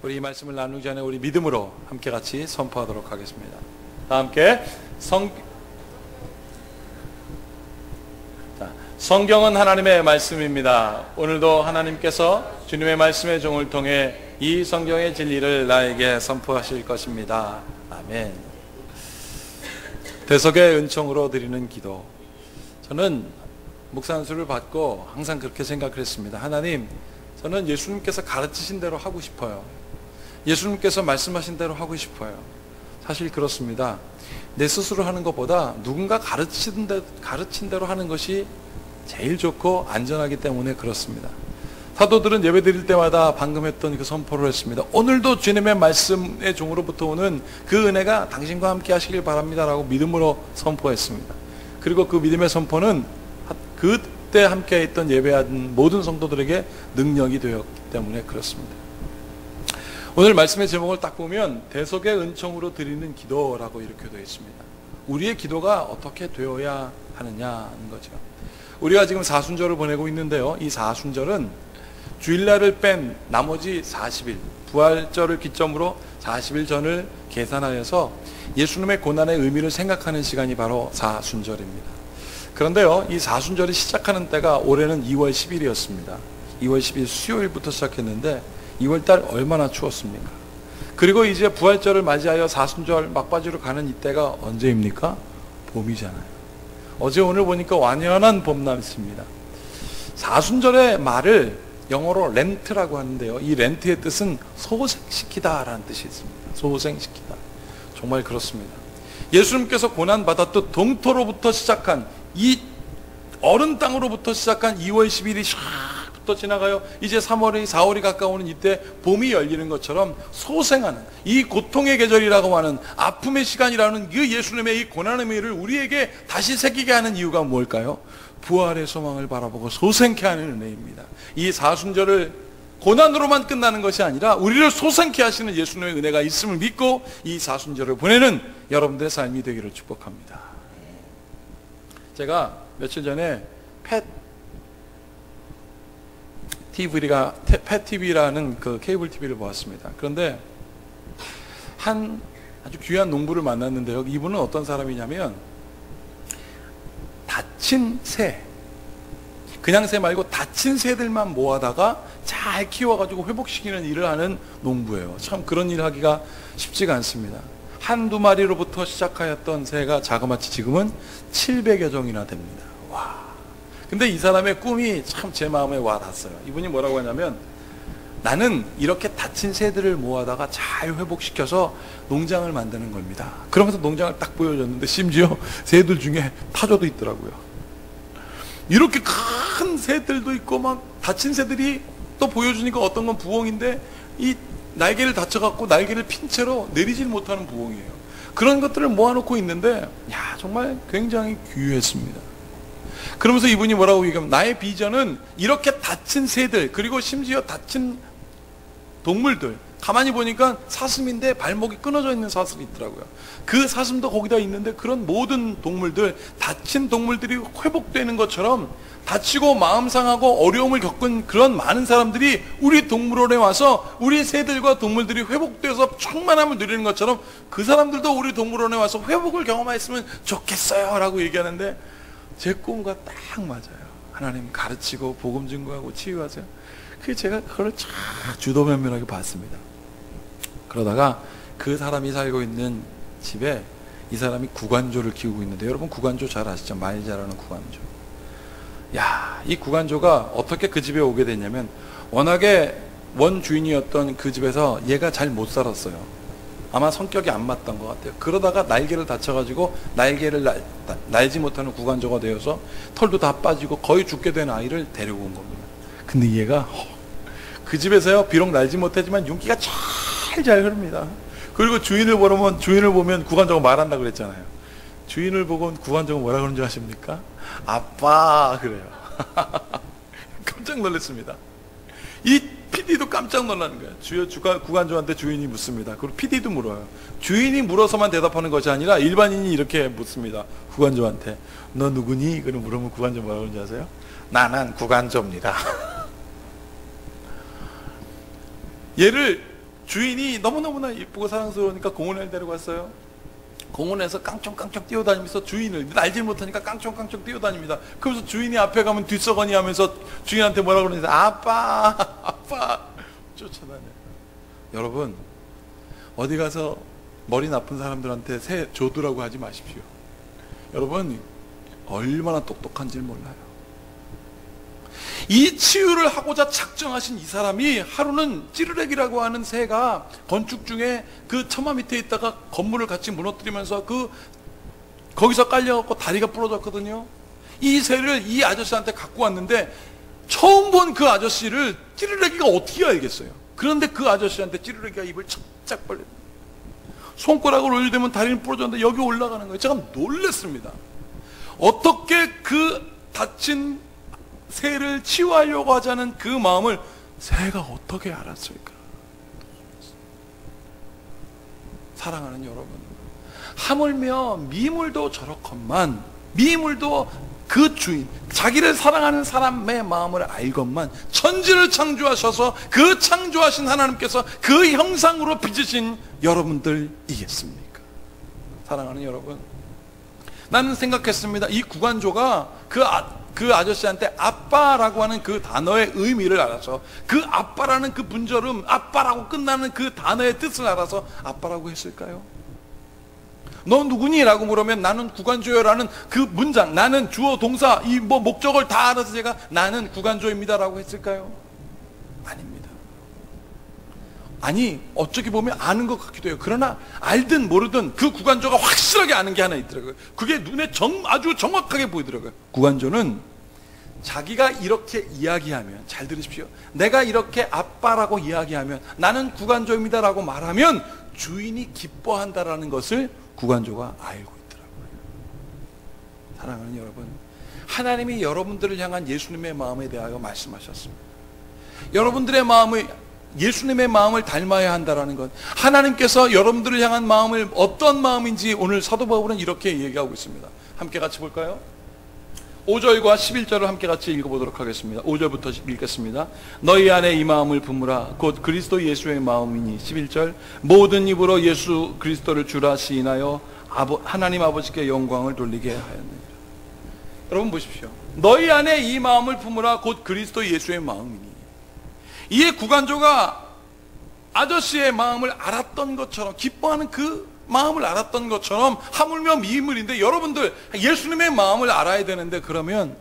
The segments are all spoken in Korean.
우리 이 말씀을 나누기 전에 우리 믿음으로 함께 같이 선포하도록 하겠습니다. 다 함께 성경은 하나님의 말씀입니다. 오늘도 하나님께서 주님의 말씀의 종을 통해 이 성경의 진리를 나에게 선포하실 것입니다. 아멘. 대속의 은총으로 드리는 기도. 저는 목사 안수를 받고 항상 그렇게 생각을 했습니다. 하나님, 저는 예수님께서 가르치신 대로 하고 싶어요. 예수님께서 말씀하신 대로 하고 싶어요. 사실 그렇습니다. 내 스스로 하는 것보다 누군가 가르친 대로 하는 것이 제일 좋고 안전하기 때문에 그렇습니다. 사도들은 예배 드릴 때마다 방금 했던 그 선포를 했습니다. 오늘도 주님의 말씀의 종으로부터 오는 그 은혜가 당신과 함께 하시길 바랍니다 라고 믿음으로 선포했습니다. 그리고 그 믿음의 선포는 그때 함께 했던 예배한 모든 성도들에게 능력이 되었기 때문에 그렇습니다. 오늘 말씀의 제목을 딱 보면 대속의 은총으로 드리는 기도라고 이렇게 되어 있습니다. 우리의 기도가 어떻게 되어야 하느냐는 거죠. 우리가 지금 사순절을 보내고 있는데요, 이 사순절은 주일날을 뺀 나머지 40일, 부활절을 기점으로 40일 전을 계산하여서 예수님의 고난의 의미를 생각하는 시간이 바로 사순절입니다. 그런데요, 이 사순절이 시작하는 때가 올해는 2월 10일이었습니다. 2월 10일 수요일부터 시작했는데 2월달 얼마나 추웠습니까? 그리고 이제 부활절을 맞이하여 사순절 막바지로 가는 이때가 언제입니까? 봄이잖아요. 어제 오늘 보니까 완연한 봄날씨입니다. 사순절의 말을 영어로 렌트라고 하는데요, 이 렌트의 뜻은 소생시키다 라는 뜻이 있습니다. 소생시키다. 정말 그렇습니다. 예수님께서 고난받았던 동토로부터 시작한 이 어른 땅으로부터 시작한 2월 10일이 샥부터 지나가요. 이제 3월이 4월이 가까우는 이때 봄이 열리는 것처럼 소생하는 이 고통의 계절이라고 하는 아픔의 시간이라는 그 예수님의 이 고난의 의미를 우리에게 다시 새기게 하는 이유가 뭘까요? 부활의 소망을 바라보고 소생케 하는 은혜입니다. 이 사순절을 고난으로만 끝나는 것이 아니라 우리를 소생케 하시는 예수님의 은혜가 있음을 믿고 이 사순절을 보내는 여러분들의 삶이 되기를 축복합니다. 제가 며칠 전에 펫TV라는 그 케이블 TV를 보았습니다. 그런데 한 아주 귀한 농부를 만났는데요, 이분은 어떤 사람이냐면 다친 새, 그냥 새 말고 다친 새들만 모아다가 잘 키워가지고 회복시키는 일을 하는 농부예요. 참 그런 일을 하기가 쉽지가 않습니다. 한두 마리로부터 시작하였던 새가 자그마치 지금은 700여 종이나 됩니다. 와. 근데 이 사람의 꿈이 참 제 마음에 와 닿았어요. 이분이 뭐라고 하냐면, 나는 이렇게 다친 새들을 모아다가 잘 회복시켜서 농장을 만드는 겁니다. 그러면서 농장을 딱 보여줬는데 심지어 새들 중에 타조도 있더라고요. 이렇게 큰 새들도 있고 막 다친 새들이 또 보여주니까 어떤 건 부엉인데 이 날개를 다쳐갖고 날개를 핀 채로 내리질 못하는 부엉이에요. 그런 것들을 모아놓고 있는데 야, 정말 굉장히 귀했습니다. 그러면서 이분이 뭐라고 얘기하면, 나의 비전은 이렇게 다친 새들, 그리고 심지어 다친 동물들, 가만히 보니까 사슴인데 발목이 끊어져 있는 사슴이 있더라고요. 그 사슴도 거기다 있는데 그런 모든 동물들, 다친 동물들이 회복되는 것처럼 다치고 마음 상하고 어려움을 겪은 그런 많은 사람들이 우리 동물원에 와서 우리 새들과 동물들이 회복되어서 충만함을 누리는 것처럼 그 사람들도 우리 동물원에 와서 회복을 경험했으면 좋겠어요 라고 얘기하는데, 제 꿈과 딱 맞아요. 하나님 가르치고 복음 증거하고 치유하세요. 그래서 제가 그걸 쫙 주도면밀하게 봤습니다. 그러다가 그 사람이 살고 있는 집에 이 사람이 구간조를 키우고 있는데, 여러분 구간조 잘 아시죠? 많이 자라는 구간조. 야, 이 구간조가 어떻게 그 집에 오게 됐냐면, 워낙에 원주인이었던 그 집에서 얘가 잘 못 살았어요. 아마 성격이 안 맞던 것 같아요. 그러다가 날개를 다쳐가지고 날개를 날지 못하는 구간조가 되어서 털도 다 빠지고 거의 죽게 된 아이를 데리고 온 겁니다. 근데 얘가 그 집에서요, 비록 날지 못하지만 윤기가 잘 흐릅니다. 그리고 주인을 보면 구간조가 말한다 그랬잖아요. 주인을 보고 구간조가 뭐라 그런 줄 아십니까? 아빠 그래요. 깜짝 놀랐습니다. 이 PD도 깜짝 놀라는 거예요. 구간조한테 주인이 묻습니다. 그리고 PD도 물어요. 주인이 물어서만 대답하는 것이 아니라 일반인이 이렇게 묻습니다. 구간조한테. 너 누구니? 그럼 물으면 구간조 뭐라고 그러는지 아세요? 나는 구간조입니다. 얘를 주인이 너무너무나 예쁘고 사랑스러우니까 공원에 데려갔어요. 공원에서 깡총깡총 뛰어다니면서 주인을 날질 못하니까 깡총깡총 뛰어다닙니다. 그러면서 주인이 앞에 가면 뒷서거니 하면서 주인한테 뭐라 그러는지 아빠 아빠 쫓아다녀요. 여러분, 어디 가서 머리 나쁜 사람들한테 새 줘두라고 하지 마십시오. 여러분, 얼마나 똑똑한지 몰라요. 이 치유를 하고자 작정하신 이 사람이 하루는 찌르렉이라고 하는 새가 건축 중에 그 처마 밑에 있다가 건물을 같이 무너뜨리면서 거기서 깔려갖고 다리가 부러졌거든요. 이 새를 이 아저씨한테 갖고 왔는데 처음 본 그 아저씨를 찌르렉이가 어떻게 알겠어요? 그런데 그 아저씨한테 찌르렉이가 입을 착착 벌려 손가락을 올려대면 다리는 부러졌는데 여기 올라가는 거예요. 제가 놀랐습니다. 어떻게 그 다친 새를 치유하려고 하자는 그 마음을 새가 어떻게 알았을까? 사랑하는 여러분, 하물며 미물도 저렇건만, 미물도 그 주인, 자기를 사랑하는 사람의 마음을 알건만, 천지를 창조하셔서 그 창조하신 하나님께서 그 형상으로 빚으신 여러분들이겠습니까? 사랑하는 여러분, 나는 생각했습니다. 이 구간조가 그 아저씨한테 아빠라고 하는 그 단어의 의미를 알아서, 그 아빠라는 그 문절음, 아빠라고 끝나는 그 단어의 뜻을 알아서 아빠라고 했을까요? 너 누구니? 라고 물으면 나는 구간조여라는 그 문장, 나는 주어 동사 이 목적을 다 알아서 제가 나는 구간조입니다 라고 했을까요? 아닙니다. 아니, 어떻게 보면 아는 것 같기도 해요. 그러나 알든 모르든 그 구간조가 확실하게 아는 게 하나 있더라고요. 그게 눈에 아주 정확하게 보이더라고요. 구간조는 자기가 이렇게 이야기하면, 잘 들으십시오, 내가 이렇게 아빠라고 이야기하면, 나는 구간조입니다 라고 말하면 주인이 기뻐한다라는 것을 구간조가 알고 있더라고요. 사랑하는 여러분, 하나님이 여러분들을 향한 예수님의 마음에 대하여 말씀하셨습니다. 여러분들의 마음을, 예수님의 마음을 닮아야 한다는 것, 하나님께서 여러분들을 향한 마음을 어떤 마음인지 오늘 사도 바울은 이렇게 얘기하고 있습니다. 함께 같이 볼까요? 5절과 11절을 함께 같이 읽어보도록 하겠습니다. 5절부터 읽겠습니다. 너희 안에 이 마음을 품으라. 곧 그리스도 예수의 마음이니. 11절, 모든 입으로 예수 그리스도를 주라 시인하여 하나님 아버지께 영광을 돌리게 하였느니라. 여러분 보십시오. 너희 안에 이 마음을 품으라. 곧 그리스도 예수의 마음이니. 이에 구간조가 아저씨의 마음을 알았던 것처럼, 기뻐하는 그 마음을 알았던 것처럼, 하물며 미물인데 여러분들 예수님의 마음을 알아야 되는데, 그러면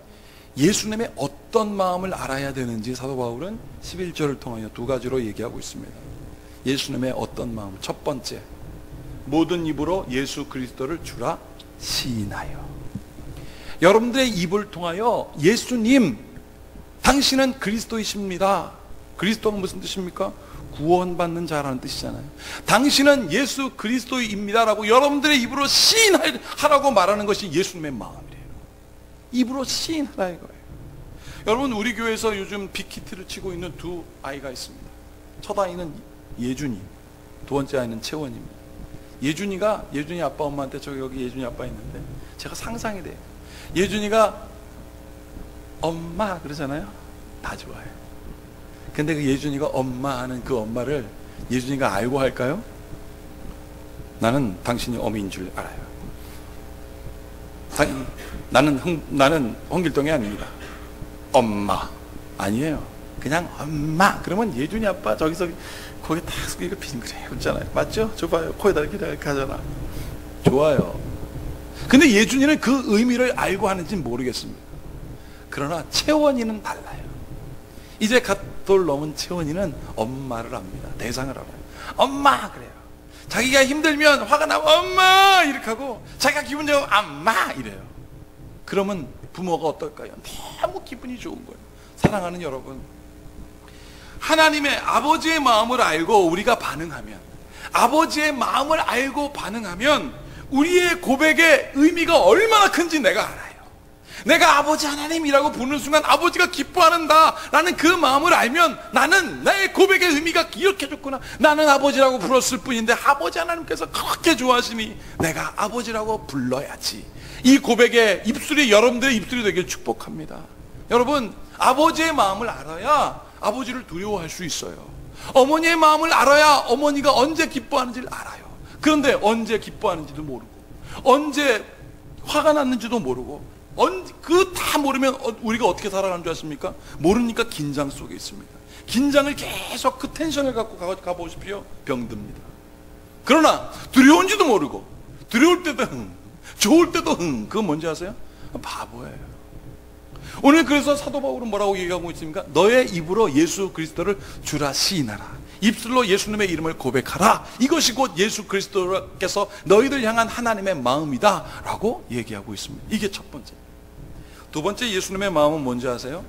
예수님의 어떤 마음을 알아야 되는지 사도 바울은 11절을 통하여 두 가지로 얘기하고 있습니다. 예수님의 어떤 마음, 첫 번째, 모든 입으로 예수 그리스도를 주라 시인하여. 여러분들의 입을 통하여 예수님, 당신은 그리스도이십니다. 그리스도가 무슨 뜻입니까? 구원받는 자라는 뜻이잖아요. 당신은 예수 그리스도입니다라고 여러분들의 입으로 시인하라고 말하는 것이 예수님의 마음이래요. 입으로 시인하라 이거예요. 여러분, 우리 교회에서 요즘 빅히트를 치고 있는 두 아이가 있습니다. 첫 아이는 예준이, 두 번째 아이는 채원입니다. 예준이 아빠 엄마한테, 여기 예준이 아빠 있는데 제가 상상이 돼요. 예준이가 엄마 그러잖아요. 다 좋아해요. 근데 그 예준이가 엄마 하는 그 엄마를 예준이가 알고 할까요? 나는 당신이 어미인 줄 알아요. 나는 홍길동이 아닙니다. 엄마 아니에요. 그냥 엄마. 그러면 예준이 아빠 저기서 거기 딱 이거 빙그레 웃잖아요. 맞죠? 줘봐요. 코에다 이렇게 하잖아. 좋아요. 근데 예준이는 그 의미를 알고 하는지는 모르겠습니다. 그러나 채원이는 달라요. 이제 갓돌 넘은 채원이는 엄마를 압니다. 대상을 알아요. 엄마 그래요. 자기가 힘들면, 화가 나면 엄마 이렇게 하고, 자기가 기분 좋으면 엄마 이래요. 그러면 부모가 어떨까요? 너무 기분이 좋은 거예요. 사랑하는 여러분, 하나님의 아버지의 마음을 알고 우리가 반응하면, 아버지의 마음을 알고 반응하면 우리의 고백의 의미가 얼마나 큰지 내가 알아요. 내가 아버지 하나님이라고 부르는 순간 아버지가 기뻐하는다라는 그 마음을 알면, 나는 내 고백의 의미가 이렇게 좋구나. 나는 아버지라고 불렀을 뿐인데 아버지 하나님께서 그렇게 좋아하시니 내가 아버지라고 불러야지. 이 고백의 입술이 여러분들의 입술이 되길 축복합니다. 여러분, 아버지의 마음을 알아야 아버지를 두려워할 수 있어요. 어머니의 마음을 알아야 어머니가 언제 기뻐하는지를 알아요. 그런데 언제 기뻐하는지도 모르고, 언제 화가 났는지도 모르고, 그 다 모르면 우리가 어떻게 살아가는 줄 아십니까? 모르니까 긴장 속에 있습니다. 긴장을 계속 그 텐션을 갖고 가보십시오. 병듭니다. 그러나 두려운지도 모르고, 두려울 때도 좋을 때도 그건 뭔지 아세요? 바보예요. 오늘 그래서 사도 바울은 뭐라고 얘기하고 있습니까? 너의 입으로 예수 그리스도를 주라 시인하라. 입술로 예수님의 이름을 고백하라. 이것이 곧 예수 그리스도께서 너희들 향한 하나님의 마음이다 라고 얘기하고 있습니다. 이게 첫 번째. 두 번째 예수님의 마음은 뭔지 아세요?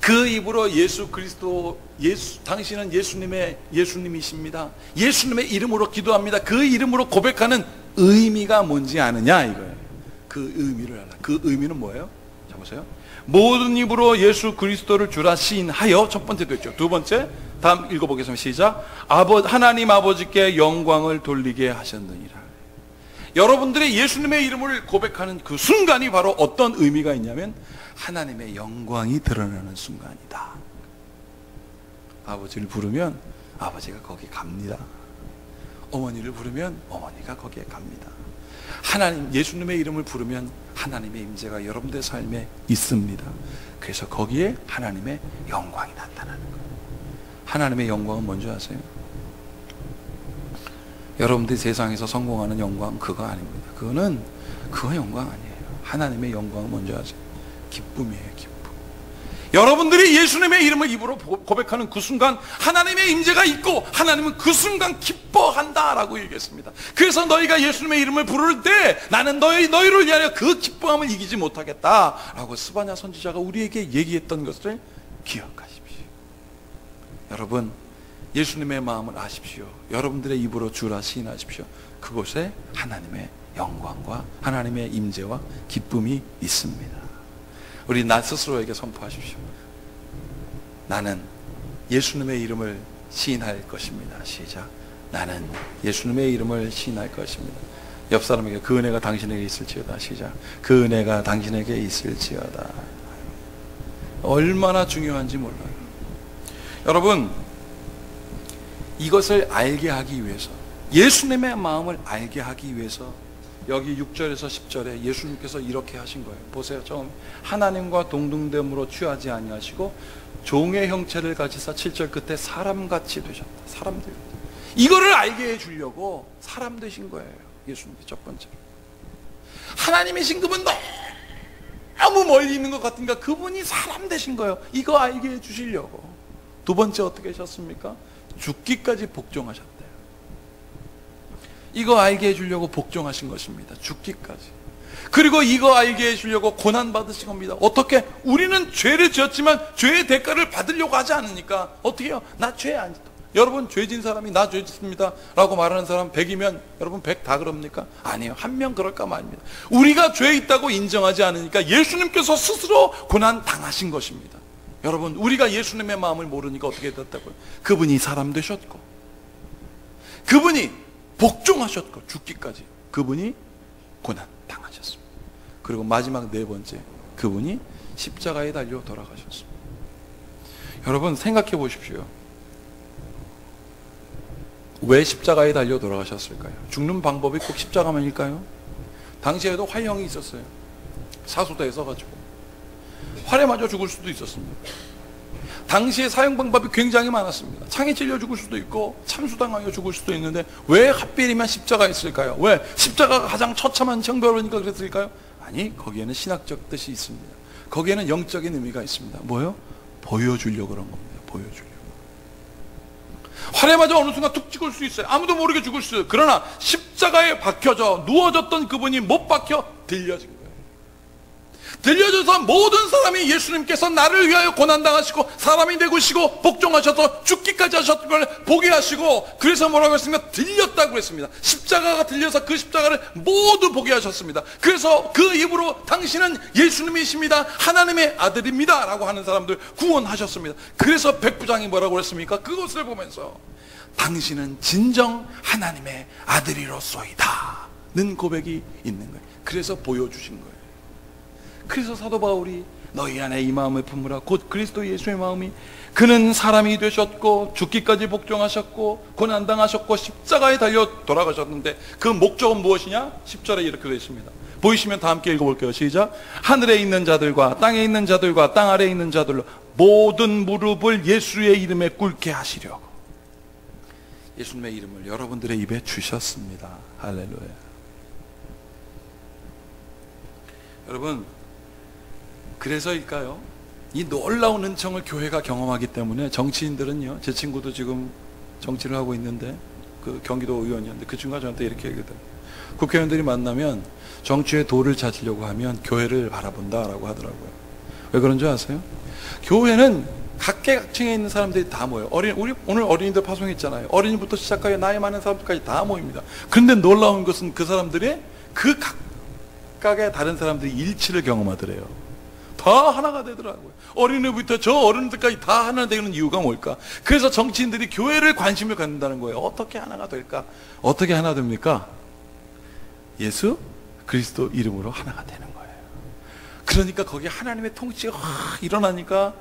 그 입으로 예수 그리스도, 당신은 예수님이십니다. 예수님의 이름으로 기도합니다. 그 이름으로 고백하는 의미가 뭔지 아느냐 이거예요. 그 의미를 알아. 그 의미는 뭐예요? 자 보세요. 모든 입으로 예수 그리스도를 주라 시인하여, 첫 번째 됐죠. 두 번째, 다음 읽어보겠습니다. 시작. 하나님 아버지께 영광을 돌리게 하셨느니라. 여러분들이 예수님의 이름을 고백하는 그 순간이 바로 어떤 의미가 있냐면 하나님의 영광이 드러나는 순간이다. 아버지를 부르면 아버지가 거기 갑니다. 어머니를 부르면 어머니가 거기에 갑니다. 예수님의 이름을 부르면 하나님의 임재가 여러분들의 삶에 있습니다. 그래서 거기에 하나님의 영광이 나타나는 거예요. 하나님의 영광은 뭔지 아세요? 여러분들이 세상에서 성공하는 영광 그거 아닙니다. 그거 영광 아니에요. 하나님의 영광은 뭔지 아세요? 기쁨이에요. 기쁨. 여러분들이 예수님의 이름을 입으로 고백하는 그 순간 하나님의 임재가 있고 하나님은 그 순간 기뻐한다라고 얘기했습니다. 그래서 너희가 예수님의 이름을 부를 때 나는 너희를 위하여 그 기뻐함을 이기지 못하겠다라고 스바냐 선지자가 우리에게 얘기했던 것을 기억하십시오. 여러분, 예수님의 마음을 아십시오. 여러분들의 입으로 주라 시인하십시오. 그곳에 하나님의 영광과 하나님의 임재와 기쁨이 있습니다. 우리 나 스스로에게 선포하십시오. 나는 예수님의 이름을 시인할 것입니다. 시작. 나는 예수님의 이름을 시인할 것입니다. 옆 사람에게 그 은혜가 당신에게 있을지어다. 시작. 그 은혜가 당신에게 있을지어다. 얼마나 중요한지 몰라요. 여러분, 이것을 알게 하기 위해서, 예수님의 마음을 알게 하기 위해서 여기 6절에서 10절에 예수님께서 이렇게 하신 거예요. 보세요. 처음 하나님과 동등됨으로 취하지 아니하시고 종의 형체를 가지사 7절 끝에 사람같이 되셨다. 사람들. 이거를 알게 해주려고 사람 되신 거예요. 예수님께 첫 번째로. 하나님이신 그분 너무 멀리 있는 것 같으니까 그분이 사람 되신 거예요. 이거 알게 해주시려고. 두 번째 어떻게 하셨습니까? 죽기까지 복종하셨대요. 이거 알게 해주려고 복종하신 것입니다. 죽기까지. 그리고 이거 알게 해주려고 고난받으신 겁니다. 어떻게? 우리는 죄를 지었지만 죄의 대가를 받으려고 하지 않으니까 어떻게 해요? 나 죄 안 짓다. 여러분, 죄진 사람이 나 죄 짓습니다 라고 말하는 사람 100이면 여러분 100 다 그럽니까? 아니에요. 한 명 그럴까 말입니다. 우리가 죄 있다고 인정하지 않으니까 예수님께서 스스로 고난 당하신 것입니다. 여러분, 우리가 예수님의 마음을 모르니까 어떻게 됐다고요? 그분이 사람 되셨고, 그분이 복종하셨고, 죽기까지 그분이 고난 당하셨습니다. 그리고 마지막 네 번째, 그분이 십자가에 달려 돌아가셨습니다. 여러분, 생각해 보십시오. 왜 십자가에 달려 돌아가셨을까요? 죽는 방법이 꼭 십자가만일까요? 당시에도 활형이 있었어요. 사수대에 서가지고 활에 맞아 죽을 수도 있었습니다. 당시에 사용 방법이 굉장히 많았습니다. 창에 찔려 죽을 수도 있고 참수당하여 죽을 수도 있는데 왜 하필이면 십자가였을까요? 왜? 십자가가 가장 처참한 형벌이니까 그랬을까요? 아니, 거기에는 신학적 뜻이 있습니다. 거기에는 영적인 의미가 있습니다. 뭐요? 보여주려고 그런 겁니다. 보여주려고. 활에 맞아 어느 순간 툭 찍을 수 있어요. 아무도 모르게 죽을 수 있어요. 그러나 십자가에 박혀져 누워졌던 그분이 못 박혀 들려진 거예요. 들려져서 모든 사람이 예수님께서 나를 위하여 고난당하시고 사람이 되시고 복종하셔서 죽기까지 하셨던 걸 보게 하시고, 그래서 뭐라고 했습니까? 들렸다고 했습니다. 십자가가 들려서 그 십자가를 모두 보게 하셨습니다. 그래서 그 입으로 당신은 예수님이십니다, 하나님의 아들입니다 라고 하는 사람들 구원하셨습니다. 그래서 백부장이 뭐라고 했습니까? 그것을 보면서 당신은 진정 하나님의 아들이로소이다 는 고백이 있는 거예요. 그래서 보여주신 거예요. 그래서 사도 바울이 너희 안에 이 마음을 품으라. 곧 그리스도 예수의 마음이, 그는 사람이 되셨고 죽기까지 복종하셨고 고난당하셨고 십자가에 달려 돌아가셨는데 그 목적은 무엇이냐? 10절에 이렇게 되어 있습니다. 보이시면 다 함께 읽어볼게요. 시작. 하늘에 있는 자들과 땅에 있는 자들과 땅 아래에 있는 자들로 모든 무릎을 예수의 이름에 꿇게 하시려고. 예수님의 이름을 여러분들의 입에 주셨습니다. 할렐루야. 여러분, 그래서일까요? 이 놀라운 은총을 교회가 경험하기 때문에 정치인들은요, 제 친구도 지금 정치를 하고 있는데 그 경기도 의원이었는데 그 친구가 저한테 이렇게 얘기하더라고요. 국회의원들이 만나면 정치의 도를 찾으려고 하면 교회를 바라본다라고 하더라고요. 왜 그런 줄 아세요? 교회는 각계각층에 있는 사람들이 다 모여요. 우리 오늘 어린이들 파송했잖아요. 어린이부터 시작하여 나이 많은 사람들까지 다 모입니다. 그런데 놀라운 것은 그 사람들의 그 각각의 다른 사람들이 일치를 경험하더래요. 다 하나가 되더라고요. 어린이부터 저 어른들까지 다 하나 되는 이유가 뭘까? 그래서 정치인들이 교회를 관심을 갖는다는 거예요. 어떻게 하나가 될까? 어떻게 하나 됩니까? 예수 그리스도 이름으로 하나가 되는 거예요. 그러니까 거기에 하나님의 통치가 확 일어나니까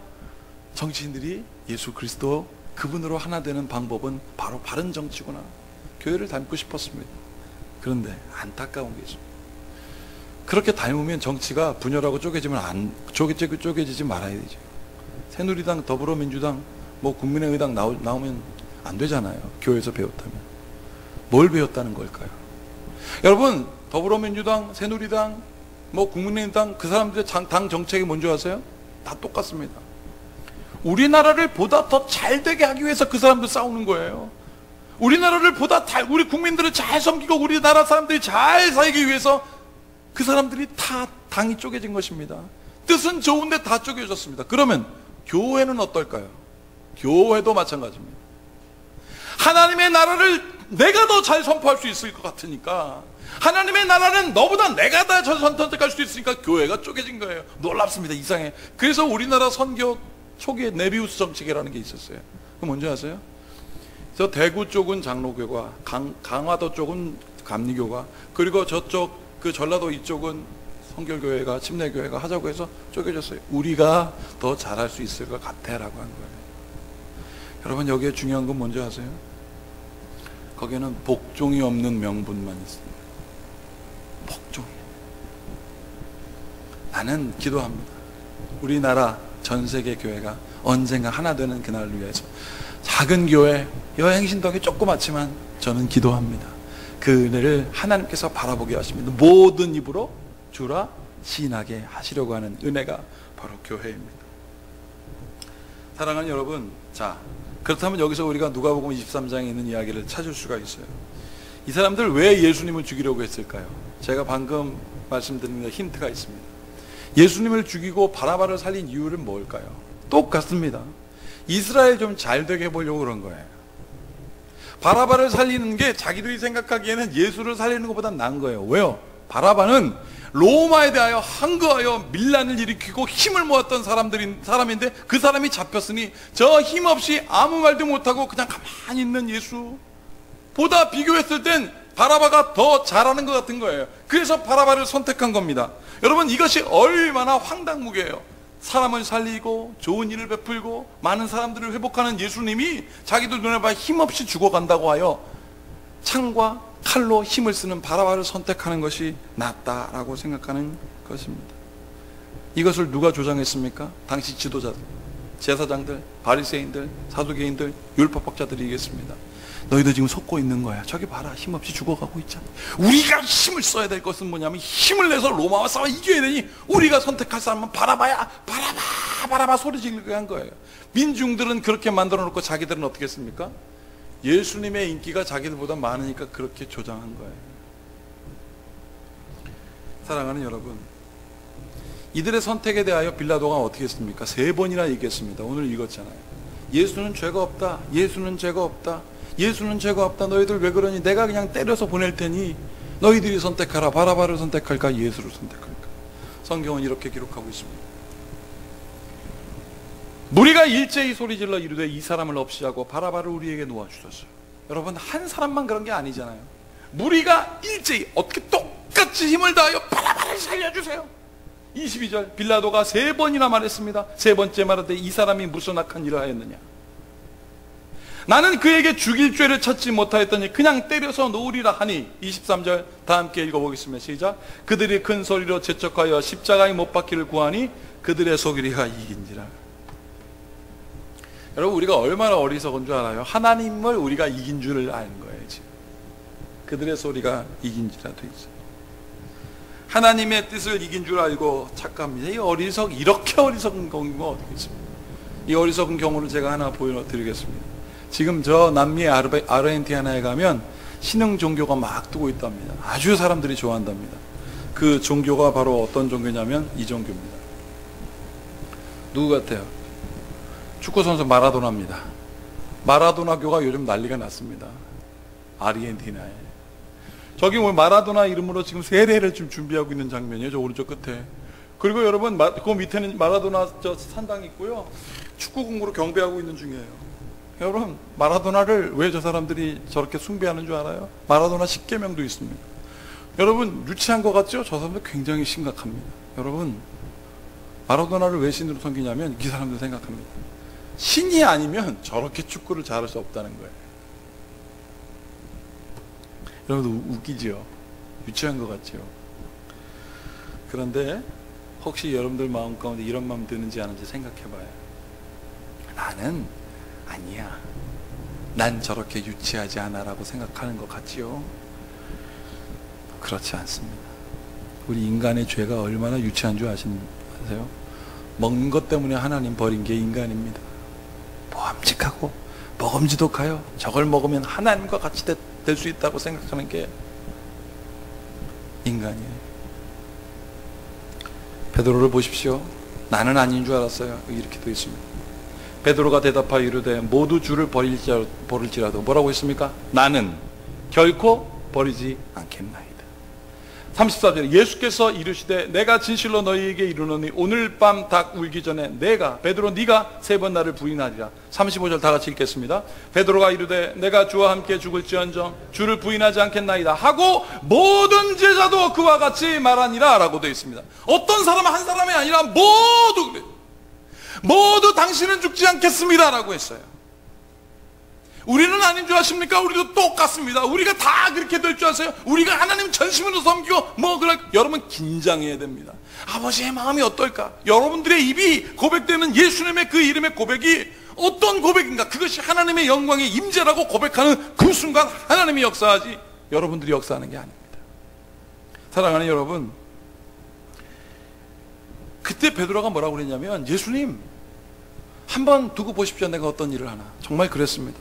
정치인들이 예수 그리스도 그분으로 하나 되는 방법은 바로 바른 정치구나. 교회를 닮고 싶었습니다. 그런데 안타까운 게 있습니다. 그렇게 닮으면 정치가 분열하고 쪼개지지 말아야 되죠. 새누리당, 더불어민주당, 국민의당 나오면 안 되잖아요. 교회에서 배웠다면. 뭘 배웠다는 걸까요? 여러분, 더불어민주당, 새누리당, 국민의당, 그 사람들의 당 정책이 뭔지 아세요? 다 똑같습니다. 우리나라를 보다 더 잘 되게 하기 위해서 그 사람들 싸우는 거예요. 우리나라를 우리 국민들을 잘 섬기고 우리나라 사람들이 잘 살기 위해서 그 사람들이 다 당이 쪼개진 것입니다. 뜻은 좋은데 다 쪼개졌습니다. 그러면 교회는 어떨까요? 교회도 마찬가지입니다. 하나님의 나라를 내가 더 잘 선포할 수 있을 것 같으니까, 하나님의 나라는 너보다 내가 더 잘 선택할 수 있으니까 교회가 쪼개진 거예요. 놀랍습니다. 이상해. 그래서 우리나라 선교 초기에 네비우스 정책이라는 게 있었어요. 그거 뭔지 아세요? 저 대구 쪽은 장로교가, 강화도 쪽은 감리교가, 그리고 저쪽 그 전라도 이쪽은 성결교회가, 침례교회가 하자고 해서 쪼개졌어요. 우리가 더 잘할 수 있을 것 같아라고 한 거예요. 여러분, 여기에 중요한 건 뭔지 아세요? 거기에는 복종이 없는 명분만 있습니다. 복종이. 나는 기도합니다. 우리나라 전 세계 교회가 언젠가 하나 되는 그날을 위해서 작은 교회, 여행신동이 조그맣지만 저는 기도합니다. 그 은혜를 하나님께서 바라보게 하십니다. 모든 입으로 주라 시인하게 하시려고 하는 은혜가 바로 교회입니다. 사랑하는 여러분, 자, 그렇다면 여기서 우리가 누가복음 23장에 있는 이야기를 찾을 수가 있어요. 이 사람들 왜 예수님을 죽이려고 했을까요? 제가 방금 말씀드린 데 힌트가 있습니다. 예수님을 죽이고 바라바를 살린 이유는 뭘까요? 똑같습니다. 이스라엘 좀 잘 되게 해보려고 그런 거예요. 바라바를 살리는 게 자기들이 생각하기에는 예수를 살리는 것보다 나은 거예요. 왜요? 바라바는 로마에 대하여 항거하여 밀란을 일으키고 힘을 모았던 사람인데 그 사람이 잡혔으니 저 힘없이 아무 말도 못하고 그냥 가만히 있는 예수보다 비교했을 땐 바라바가 더 잘하는 것 같은 거예요. 그래서 바라바를 선택한 겁니다. 여러분, 이것이 얼마나 황당무계예요. 사람을 살리고 좋은 일을 베풀고 많은 사람들을 회복하는 예수님이 자기들 눈에 봐 힘없이 죽어간다고 하여 창과 칼로 힘을 쓰는 바라바를 선택하는 것이 낫다라고 생각하는 것입니다. 이것을 누가 조장했습니까? 당시 지도자들, 제사장들, 바리새인들, 사두개인들, 율법학자들이겠습니다. 너희들 지금 속고 있는 거야. 저기 봐라, 힘없이 죽어가고 있잖아. 우리가 힘을 써야 될 것은 뭐냐면 힘을 내서 로마와 싸워 이겨야 되니 우리가 선택할 사람은 바라바야. 바라바 소리 지르게 한 거예요. 민중들은 그렇게 만들어 놓고 자기들은 어떻게 했습니까? 예수님의 인기가 자기들보다 많으니까 그렇게 조장한 거예요. 사랑하는 여러분, 이들의 선택에 대하여 빌라도가 어떻게 했습니까? 3번이나 얘기했습니다. 오늘 읽었잖아요. 예수는 죄가 없다. 예수는 죄가 없다. 예수는 죄가 없다. 너희들 왜 그러니? 내가 그냥 때려서 보낼 테니 너희들이 선택하라. 바라바를 선택할까? 예수를 선택할까? 성경은 이렇게 기록하고 있습니다. 무리가 일제히 소리질러 이르되 이 사람을 없이 하고 바라바를 우리에게 놓아주셨어요. 여러분, 한 사람만 그런 게 아니잖아요. 무리가 일제히 어떻게 똑같이 힘을 다하여 바라바를 살려주세요. 22절 빌라도가 3번이나 말했습니다. 3번째 말하되 이 사람이 무슨 악한 일을 하였느냐. 나는 그에게 죽일 죄를 찾지 못하였더니 그냥 때려서 놓으리라 하니. 23절 다 함께 읽어보겠습니다. 시작. 그들이 큰 소리로 재촉하여 십자가에 못 박기를 구하니 그들의 소리가 이긴지라. 여러분, 우리가 얼마나 어리석은 줄 알아요? 하나님을 우리가 이긴 줄을 아는 거예요. 지금 그들의 소리가 이긴지라 돼 있어요. 하나님의 뜻을 이긴 줄 알고 착각합니다. 이렇게 어리석은 경우가 어디 있습니까? 이 어리석은 경우를 제가 하나 보여드리겠습니다. 지금 저 남미 아르헨티나에 가면 신흥 종교가 막 뜨고 있답니다. 아주 사람들이 좋아한답니다. 그 종교가 바로 어떤 종교냐면 이 종교입니다. 누구 같아요? 축구선수 마라도나입니다. 마라도나교가 요즘 난리가 났습니다. 아르헨티나에. 저기 오늘 마라도나 이름으로 지금 세례를 좀 준비하고 있는 장면이에요. 저 오른쪽 끝에. 그리고 여러분, 그 밑에는 마라도나 저 산당이 있고요. 축구 공부로 경배하고 있는 중이에요. 여러분, 마라도나를 왜 저 사람들이 저렇게 숭배하는 줄 알아요? 마라도나 10계명도 있습니다. 여러분, 유치한 것 같죠? 저 사람들 굉장히 심각합니다. 여러분, 마라도나를 왜 신으로 섬기냐면 이 사람들 생각합니다. 신이 아니면 저렇게 축구를 잘할 수 없다는 거예요. 여러분, 웃기죠? 유치한 것 같죠? 그런데 혹시 여러분들 마음 가운데 이런 마음 드는지 아는지 생각해봐요. 나는 아니야, 난 저렇게 유치하지 않아 라고 생각하는 것 같지요? 그렇지 않습니다. 우리 인간의 죄가 얼마나 유치한 줄 아세요? 먹는 것 때문에 하나님 버린 게 인간입니다. 모함직하고 먹음지독하여 저걸 먹으면 하나님과 같이 될 수 있다고 생각하는 게 인간이에요. 베드로를 보십시오. 나는 아닌 줄 알았어요. 이렇게 되어 있습니다. 베드로가 대답하여 이르되 모두 주를 버릴지라도 뭐라고 했습니까? 나는 결코 버리지 않겠나이다. 34절에 예수께서 이르시되 내가 진실로 너희에게 이르노니 오늘 밤 닭 울기 전에 베드로 네가 3번 나를 부인하리라. 35절 다 같이 읽겠습니다. 베드로가 이르되 내가 주와 함께 죽을지언정 주를 부인하지 않겠나이다 하고 모든 제자도 그와 같이 말하니라 라고 되어 있습니다. 어떤 사람 한 사람이 아니라 모두 그래요. 모두 당신은 죽지 않겠습니다 라고 했어요. 우리는 아닌 줄 아십니까? 우리도 똑같습니다. 우리가 다 그렇게 될 줄 아세요? 우리가 하나님 전심으로 섬기고 여러분 긴장해야 됩니다. 아버지의 마음이 어떨까? 여러분들의 입이 고백되는 예수님의 그 이름의 고백이 어떤 고백인가? 그것이 하나님의 영광의 임재라고 고백하는 그 순간 하나님이 역사하지 여러분들이 역사하는 게 아닙니다. 사랑하는 여러분, 그때 베드로가 뭐라고 그랬냐면 예수님 한번 두고 보십시오. 내가 어떤 일을 하나. 정말 그랬습니다.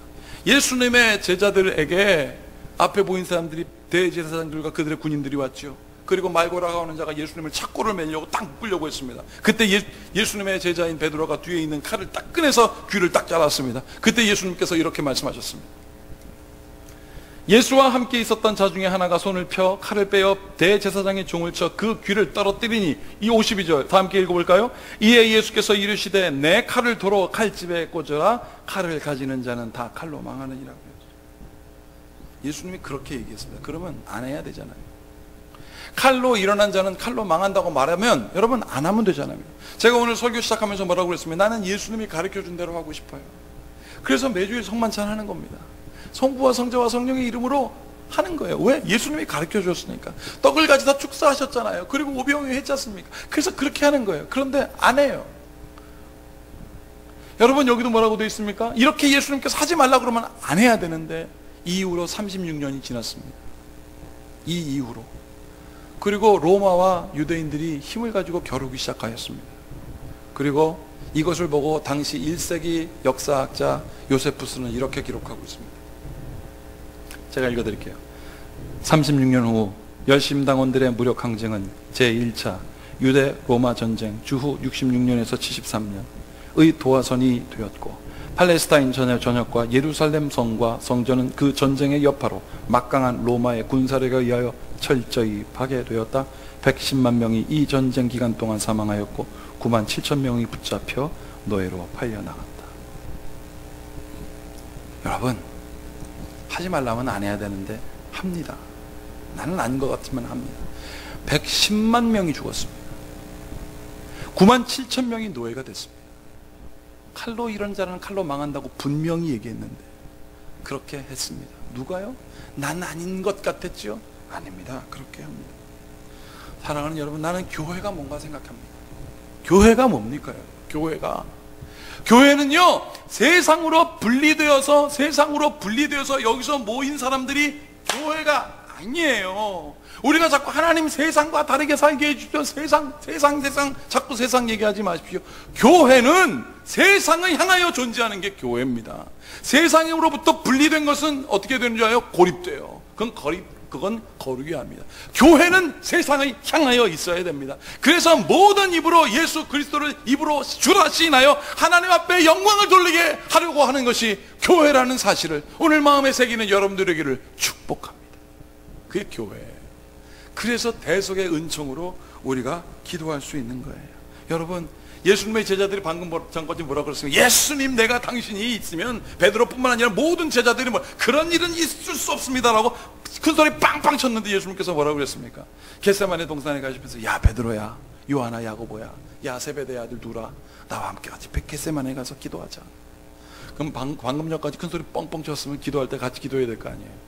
예수님의 제자들에게 앞에 보인 사람들이 대제사장들과 그들의 군인들이 왔죠. 그리고 말고라고 하는 자가 예수님을 착고를 매려고 딱 묶으려고 했습니다. 그때 예수님의 제자인 베드로가 뒤에 있는 칼을 딱 꺼내서 귀를 딱 잘랐습니다. 그때 예수님께서 이렇게 말씀하셨습니다. 예수와 함께 있었던 자 중에 하나가 손을 펴 칼을 빼어 대제사장의 종을 쳐 그 귀를 떨어뜨리니, 이 52절 다 함께 읽어볼까요? 이에 예수께서 이르시되 내 칼을 도로 칼집에 꽂으라. 칼을 가지는 자는 다 칼로 망하느니라고. 예수님이 그렇게 얘기했습니다. 그러면 안 해야 되잖아요. 칼로 일어난 자는 칼로 망한다고 말하면 여러분 안 하면 되잖아요. 제가 오늘 설교 시작하면서 뭐라고 그랬습니까? 나는 예수님이 가르쳐준 대로 하고 싶어요. 그래서 매주일 성만찬 하는 겁니다. 성부와 성자와 성령의 이름으로 하는 거예요. 왜? 예수님이 가르쳐 줬으니까. 떡을 가지다 축사하셨잖아요. 그리고 오병이어 했지 않습니까? 그래서 그렇게 하는 거예요. 그런데 안 해요. 여러분 여기도 뭐라고 되어 있습니까? 이렇게 예수님께서 하지 말라 그러면 안 해야 되는데 이 이후로 36년이 지났습니다. 이 이후로. 그리고 로마와 유대인들이 힘을 가지고 겨루기 시작하였습니다. 그리고 이것을 보고 당시 1세기 역사학자 요세푸스는 이렇게 기록하고 있습니다. 제가 읽어드릴게요. 36년 후 열심당원들의 무력 항쟁은 제1차 유대 로마 전쟁 주후 66년에서 73년의 도화선이 되었고, 팔레스타인 전역과 예루살렘 성과 성전은 그 전쟁의 여파로 막강한 로마의 군사력에 의하여 철저히 파괴되었다. 110만 명이 이 전쟁 기간 동안 사망하였고 9만 7천 명이 붙잡혀 노예로 팔려나갔다. 여러분, 하지 말라면 안 해야 되는데 합니다. 나는 아닌 것 같으면 합니다. 110만 명이 죽었습니다. 9만 7천 명이 노예가 됐습니다. 칼로 이런 자는 칼로 망한다고 분명히 얘기했는데 그렇게 했습니다. 누가요? 난 아닌 것 같았죠? 아닙니다. 그렇게 합니다. 사랑하는 여러분, 나는 교회가 뭔가 생각합니다. 교회가 뭡니까요? 교회는요, 세상으로 분리되어서 여기서 모인 사람들이 교회가 아니에요. 우리가 자꾸 하나님 세상과 다르게 살게 해주십시오. 세상 자꾸 세상 얘기하지 마십시오. 교회는 세상을 향하여 존재하는 게 교회입니다. 세상으로부터 분리된 것은 어떻게 되는 줄 알아요? 고립돼요. 그건 거룩이 합니다. 교회는 세상을 향하여 있어야 됩니다. 그래서 모든 입으로 예수 그리스도를 입으로 주라 시인하여 하나님 앞에 영광을 돌리게 하려고 하는 것이 교회라는 사실을 오늘 마음에 새기는 여러분들에게를 축복합니다. 그게 교회예요. 그래서 대속의 은총으로 우리가 기도할 수 있는 거예요. 여러분, 예수님의 제자들이 방금 전까지 뭐라고 그랬습니까? 예수님, 내가 당신이 있으면, 베드로뿐만 아니라 모든 제자들이 그런 일은 있을 수 없습니다라고 큰 소리 빵빵 쳤는데 예수님께서 뭐라고 그랬습니까? 겟세마네 동산에 가시면서, 야 베드로야, 요하나, 야고보야, 야 세베대의 아들 누라, 나와 함께 같이 겟세마네 가서 기도하자. 그럼 방금 전까지 큰 소리 뻥뻥 쳤으면 기도할 때 같이 기도해야 될 거 아니에요.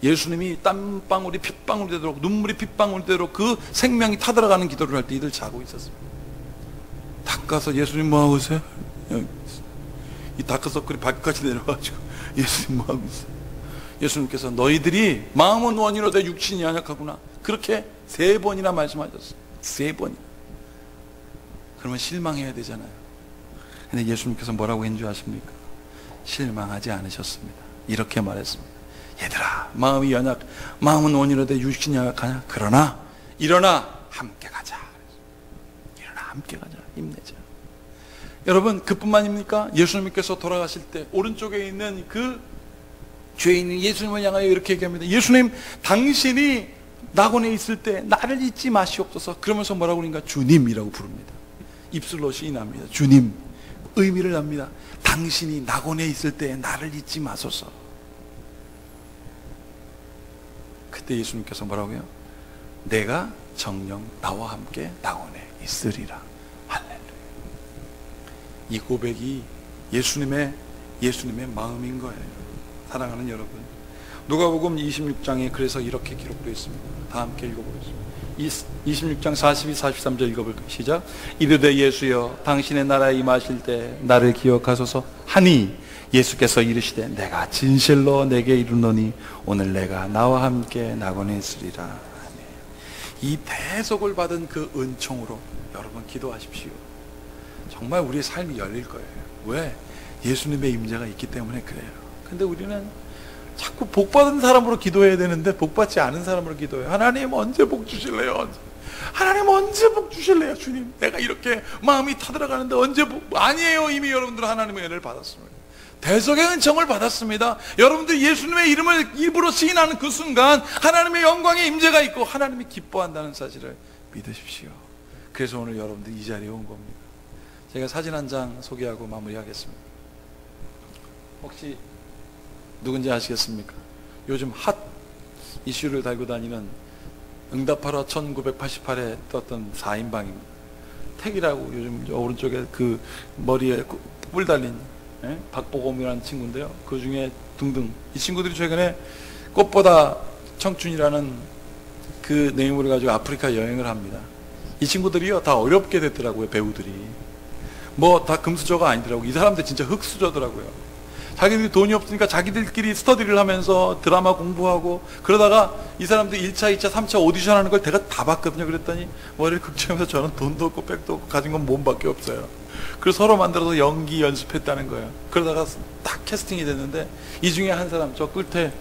예수님이 땀방울이 핏방울이 되도록, 눈물이 핏방울이 되도록 그 생명이 타들어가는 기도를 할 때 이들 자고 있었습니다. 닦아서, 예수님 뭐하고 있어요? 이 다크서클이 발끝까지 내려가지고, 예수님 뭐하고 있어요? 예수님께서 너희들이 마음은 원이로되 육신이 연약하구나, 그렇게 3번이나 말씀하셨어요. 3번이나. 그러면 실망해야 되잖아요. 근데 예수님께서 뭐라고 했는 줄 아십니까? 실망하지 않으셨습니다. 이렇게 말했습니다. 얘들아, 마음은 원이로되 육신이 연약하냐? 그러나 일어나 함께 가자. 일어나 함께 가자. 힘내자. 여러분, 그뿐만입니까? 예수님께서 돌아가실 때 오른쪽에 있는 그 죄인은 예수님을 향하여 이렇게 얘기합니다. 예수님, 당신이 낙원에 있을 때 나를 잊지 마시옵소서. 그러면서 뭐라고 그러니까 주님이라고 부릅니다. 입술로 시인합니다. 주님, 의미를 합니다. 당신이 낙원에 있을 때 나를 잊지 마소서. 그때 예수님께서 뭐라고요? 내가 정녕 나와 함께 낙원에 있으리라. 할렐루야. 이 고백이 예수님의 마음인 거예요. 사랑하는 여러분, 누가복음 26장에 그래서 이렇게 기록되어 있습니다. 다 함께 읽어보겠습니다. 26장 42, 43절 읽어볼까요? 시작. 이르되 예수여, 당신의 나라에 임하실 때 나를 기억하소서 하니 예수께서 이르시되 내가 진실로 내게 이르노니 오늘 내가 나와 함께 낙원에 있으리라. 이 대속을 받은 그 은총으로 여러분 기도하십시오. 정말 우리의 삶이 열릴 거예요. 왜? 예수님의 임재가 있기 때문에 그래요. 근데 우리는 자꾸 복받은 사람으로 기도해야 되는데 복받지 않은 사람으로 기도해요. 하나님 언제 복 주실래요? 하나님 언제 복 주실래요? 주님, 내가 이렇게 마음이 타들어가는데 언제 복? 아니에요. 이미 여러분들은 하나님의 은혜를 받았습니다. 대속의 은총을 받았습니다. 여러분들 예수님의 이름을 입으로 시인하는 그 순간 하나님의 영광의 임재가 있고 하나님이 기뻐한다는 사실을 믿으십시오. 그래서 오늘 여러분들 이 자리에 온 겁니다. 제가 사진 한 장 소개하고 마무리하겠습니다. 혹시 누군지 아시겠습니까? 요즘 핫 이슈를 달고 다니는 응답하라 1988에 떴던 4인방입니다. 택이라고, 요즘 오른쪽에 그 머리에 뿔 달린 박보검이라는 친구인데요. 그 중에 등등. 이 친구들이 최근에 꽃보다 청춘이라는 그 네임을 가지고 아프리카 여행을 합니다. 이 친구들이요, 다 어렵게 됐더라고요. 배우들이 뭐 다 금수저가 아니더라고요. 이 사람들 진짜 흑수저더라고요. 자기들이 돈이 없으니까 자기들끼리 스터디를 하면서 드라마 공부하고 그러다가 이 사람들 1차, 2차, 3차 오디션 하는 걸 내가 다 봤거든요. 그랬더니 머리를 극치면서 저는 돈도 없고 백도 없고 가진 건 몸밖에 없어요. 그래서 서로 만들어서 연기 연습했다는 거예요. 그러다가 딱 캐스팅이 됐는데 이 중에 한 사람, 저 끝에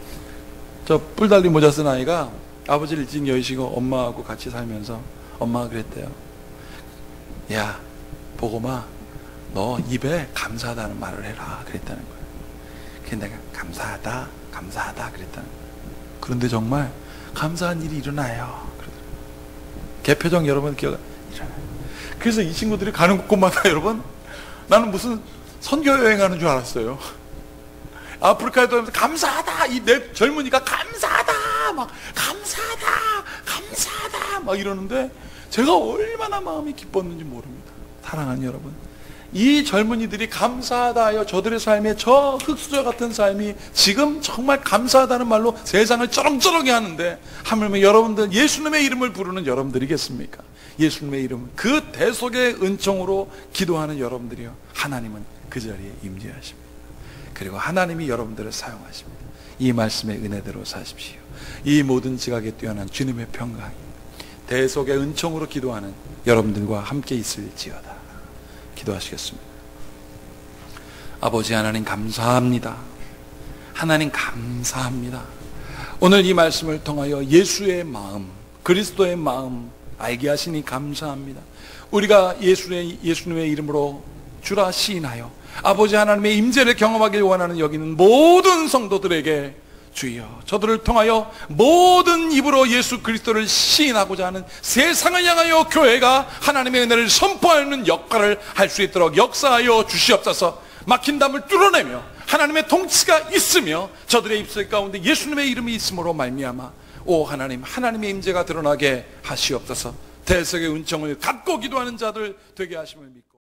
저 뿔 달린 모자 쓴 아이가 아버지를 일찍 여의시고 엄마하고 같이 살면서 엄마가 그랬대요. 야, 보고마, 너 입에 감사하다는 말을 해라. 그랬다는 거예요. 그래서 내가 감사하다 그랬다는 거예요. 그런데 정말 감사한 일이 일어나요. 개표정 여러분 기억 일어나요. 그래서 이 친구들이 가는 곳마다 여러분, 나는 무슨 선교 여행하는 줄 알았어요. 아프리카에도 하면서 감사하다, 이 내 젊은이가 감사하다 막 감사하다 막 이러는데 제가 얼마나 마음이 기뻤는지 모릅니다. 사랑하는 여러분, 이 젊은이들이 감사하다 하여 저들의 삶에 저 흙수저 같은 삶이 지금 정말 감사하다는 말로 세상을 쩌렁쩌렁해 하는데, 하물며 여러분들 예수님의 이름을 부르는 여러분들이겠습니까? 예수님의 이름, 그 대속의 은총으로 기도하는 여러분들이요, 하나님은 그 자리에 임재하십니다. 그리고 하나님이 여러분들을 사용하십니다. 이 말씀의 은혜대로 사십시오. 이 모든 지각에 뛰어난 주님의 평강이 대속의 은총으로 기도하는 여러분들과 함께 있을지어다. 기도하시겠습니다. 아버지 하나님 감사합니다. 하나님 감사합니다. 오늘 이 말씀을 통하여 예수의 마음, 그리스도의 마음 알게 하시니 감사합니다. 우리가 예수님의 이름으로 주라 시인하여 아버지 하나님의 임재를 경험하길 원하는 여기는 모든 성도들에게 주여, 저들을 통하여 모든 입으로 예수 그리스도를 시인하고자 하는 세상을 향하여 교회가 하나님의 은혜를 선포하는 역할을 할 수 있도록 역사하여 주시옵소서. 막힌 담을 뚫어내며 하나님의 통치가 있으며 저들의 입술 가운데 예수님의 이름이 있음으로 말미암아 오 하나님, 하나님의 임재가 드러나게 하시옵소서. 대속의 은총을 갖고 기도하는 자들 되게 하심을 믿습니다.